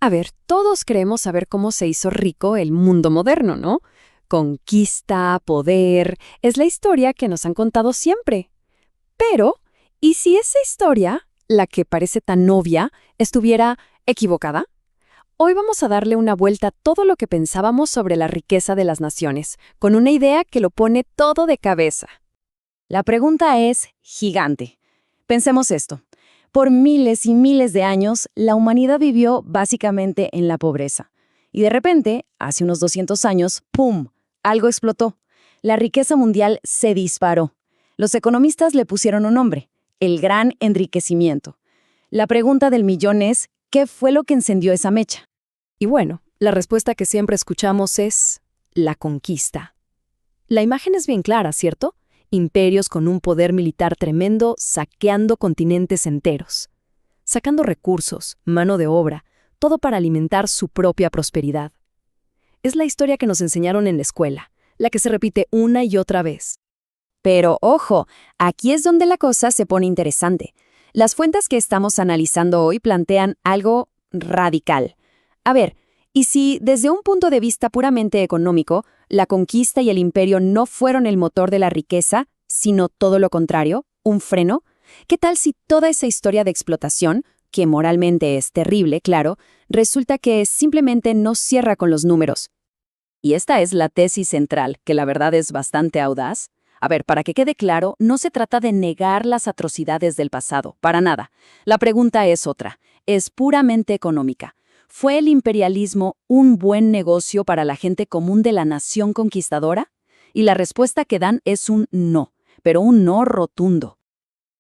A ver, todos queremos saber cómo se hizo rico el mundo moderno, ¿no? Conquista, poder, es la historia que nos han contado siempre. Pero, ¿y si esa historia, la que parece tan obvia, estuviera equivocada? Hoy vamos a darle una vuelta a todo lo que pensábamos sobre la riqueza de las naciones, con una idea que lo pone todo de cabeza. La pregunta es gigante. Pensemos esto. Por miles y miles de años, la humanidad vivió básicamente en la pobreza. Y de repente, hace unos 200 años, ¡pum!, algo explotó. La riqueza mundial se disparó. Los economistas le pusieron un nombre: el gran enriquecimiento. La pregunta del millón es, ¿qué fue lo que encendió esa mecha? Y bueno, la respuesta que siempre escuchamos es la conquista. La imagen es bien clara, ¿cierto? Imperios con un poder militar tremendo saqueando continentes enteros, sacando recursos, mano de obra, todo para alimentar su propia prosperidad. Es la historia que nos enseñaron en la escuela, la que se repite una y otra vez. Pero ojo, aquí es donde la cosa se pone interesante. Las fuentes que estamos analizando hoy plantean algo radical. A ver, ¿y si desde un punto de vista puramente económico, la conquista y el imperio no fueron el motor de la riqueza, sino todo lo contrario, un freno? ¿Qué tal si toda esa historia de explotación, que moralmente es terrible, claro, resulta que simplemente no cierra con los números? Y esta es la tesis central, que la verdad es bastante audaz. A ver, para que quede claro, no se trata de negar las atrocidades del pasado, para nada. La pregunta es otra, es puramente económica. ¿Fue el imperialismo un buen negocio para la gente común de la nación conquistadora? Y la respuesta que dan es un no, pero un no rotundo.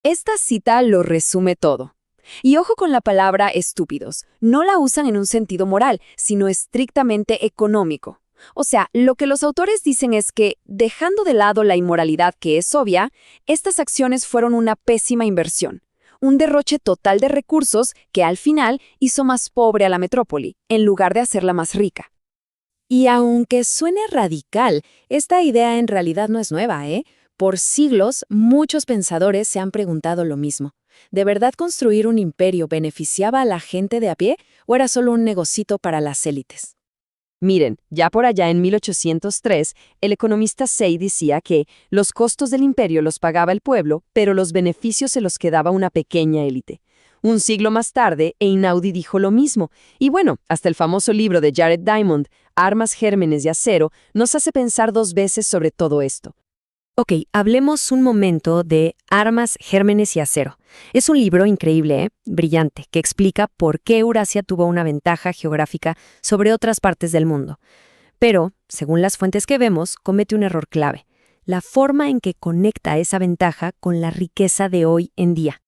Esta cita lo resume todo. Y ojo con la palabra estúpidos, no la usan en un sentido moral, sino estrictamente económico. O sea, lo que los autores dicen es que, dejando de lado la inmoralidad que es obvia, estas acciones fueron una pésima inversión. Un derroche total de recursos que al final hizo más pobre a la metrópoli, en lugar de hacerla más rica. Y aunque suene radical, esta idea en realidad no es nueva, ¿eh? Por siglos, muchos pensadores se han preguntado lo mismo. ¿De verdad construir un imperio beneficiaba a la gente de a pie o era solo un negocito para las élites? Miren, ya por allá en 1803, el economista Say decía que los costos del imperio los pagaba el pueblo, pero los beneficios se los quedaba una pequeña élite. Un siglo más tarde, Einaudi dijo lo mismo. Y bueno, hasta el famoso libro de Jared Diamond, Armas, Gérmenes y Acero, nos hace pensar dos veces sobre todo esto. Ok, hablemos un momento de Armas, Gérmenes y Acero. Es un libro increíble, brillante, que explica por qué Eurasia tuvo una ventaja geográfica sobre otras partes del mundo. Pero, según las fuentes que vemos, comete un error clave: la forma en que conecta esa ventaja con la riqueza de hoy en día.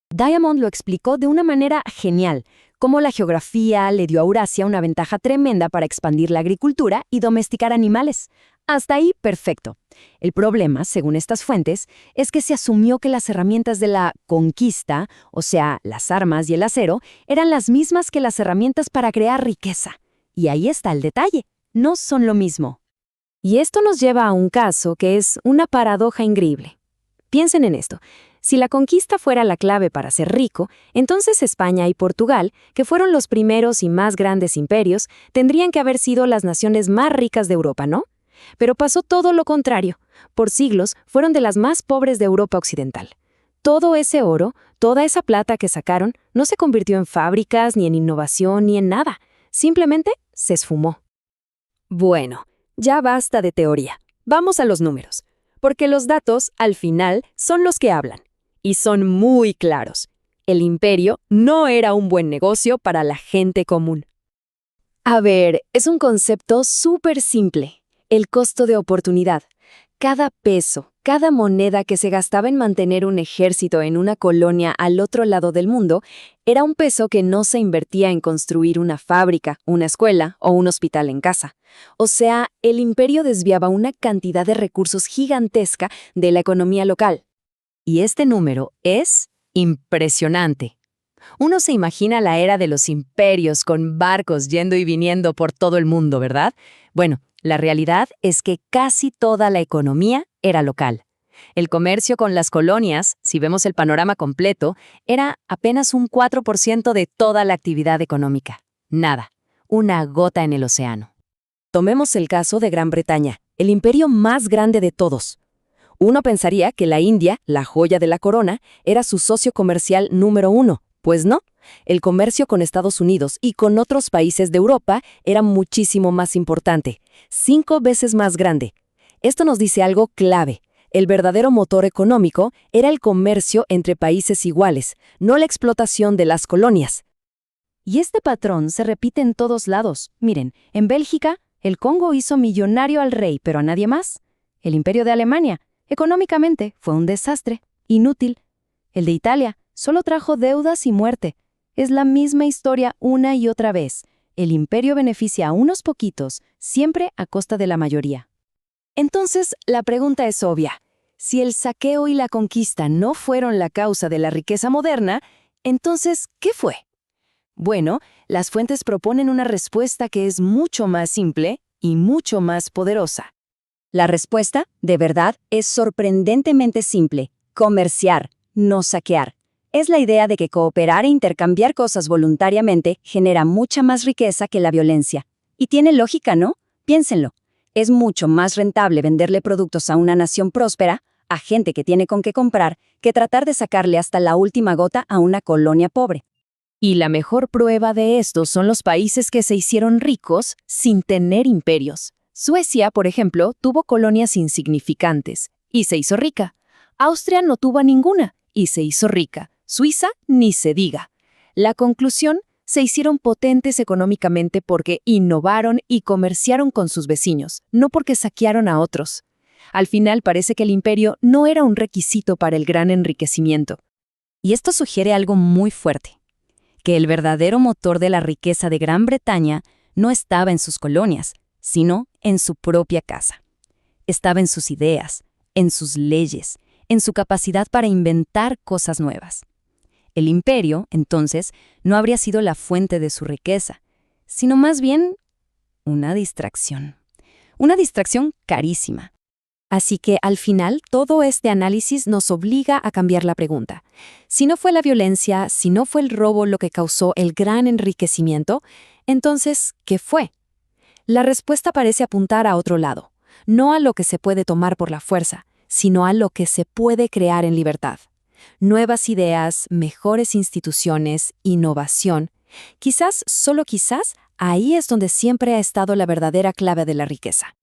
Diamond lo explicó de una manera genial, cómo la geografía le dio a Eurasia una ventaja tremenda para expandir la agricultura y domesticar animales. Hasta ahí, perfecto. El problema, según estas fuentes, es que se asumió que las herramientas de la conquista, o sea, las armas y el acero, eran las mismas que las herramientas para crear riqueza. Y ahí está el detalle, no son lo mismo. Y esto nos lleva a un caso que es una paradoja increíble. Piensen en esto. Si la conquista fuera la clave para ser rico, entonces España y Portugal, que fueron los primeros y más grandes imperios, tendrían que haber sido las naciones más ricas de Europa, ¿no? Pero pasó todo lo contrario. Por siglos fueron de las más pobres de Europa occidental. Todo ese oro, toda esa plata que sacaron, no se convirtió en fábricas, ni en innovación, ni en nada. Simplemente se esfumó. Bueno, ya basta de teoría. Vamos a los números. Porque los datos, al final, son los que hablan. Y son muy claros. El imperio no era un buen negocio para la gente común. A ver, es un concepto súper simple. El costo de oportunidad. Cada peso, cada moneda que se gastaba en mantener un ejército en una colonia al otro lado del mundo, era un peso que no se invertía en construir una fábrica, una escuela o un hospital en casa. O sea, el imperio desviaba una cantidad de recursos gigantesca de la economía local. Y este número es impresionante. Uno se imagina la era de los imperios con barcos yendo y viniendo por todo el mundo, ¿verdad? Bueno, la realidad es que casi toda la economía era local. El comercio con las colonias, si vemos el panorama completo, era apenas un 4% de toda la actividad económica. Nada. Una gota en el océano. Tomemos el caso de Gran Bretaña, el imperio más grande de todos. Uno pensaría que la India, la joya de la corona, era su socio comercial número 1. Pues no, el comercio con Estados Unidos y con otros países de Europa era muchísimo más importante, 5 veces más grande. Esto nos dice algo clave. El verdadero motor económico era el comercio entre países iguales, no la explotación de las colonias. Y este patrón se repite en todos lados. Miren, en Bélgica, el Congo hizo millonario al rey, pero a nadie más. El Imperio de Alemania, económicamente, fue un desastre, inútil. El de Italia solo trajo deudas y muerte. Es la misma historia una y otra vez. El imperio beneficia a unos poquitos, siempre a costa de la mayoría. Entonces, la pregunta es obvia. Si el saqueo y la conquista no fueron la causa de la riqueza moderna, entonces, ¿qué fue? Bueno, las fuentes proponen una respuesta que es mucho más simple y mucho más poderosa. La respuesta, de verdad, es sorprendentemente simple. Comerciar, no saquear. Es la idea de que cooperar e intercambiar cosas voluntariamente genera mucha más riqueza que la violencia. Y tiene lógica, ¿no? Piénsenlo. Es mucho más rentable venderle productos a una nación próspera, a gente que tiene con qué comprar, que tratar de sacarle hasta la última gota a una colonia pobre. Y la mejor prueba de esto son los países que se hicieron ricos sin tener imperios. Suecia, por ejemplo, tuvo colonias insignificantes y se hizo rica. Austria no tuvo ninguna y se hizo rica. Suiza, ni se diga. La conclusión, se hicieron potentes económicamente porque innovaron y comerciaron con sus vecinos, no porque saquearon a otros. Al final parece que el imperio no era un requisito para el gran enriquecimiento. Y esto sugiere algo muy fuerte. Que el verdadero motor de la riqueza de Gran Bretaña no estaba en sus colonias, sino en su propia casa. Estaba en sus ideas, en sus leyes, en su capacidad para inventar cosas nuevas. El imperio, entonces, no habría sido la fuente de su riqueza, sino más bien una distracción. Una distracción carísima. Así que al final todo este análisis nos obliga a cambiar la pregunta. Si no fue la violencia, si no fue el robo lo que causó el gran enriquecimiento, entonces, ¿qué fue? La respuesta parece apuntar a otro lado, no a lo que se puede tomar por la fuerza, sino a lo que se puede crear en libertad. Nuevas ideas, mejores instituciones, innovación. Quizás, solo quizás, ahí es donde siempre ha estado la verdadera clave de la riqueza.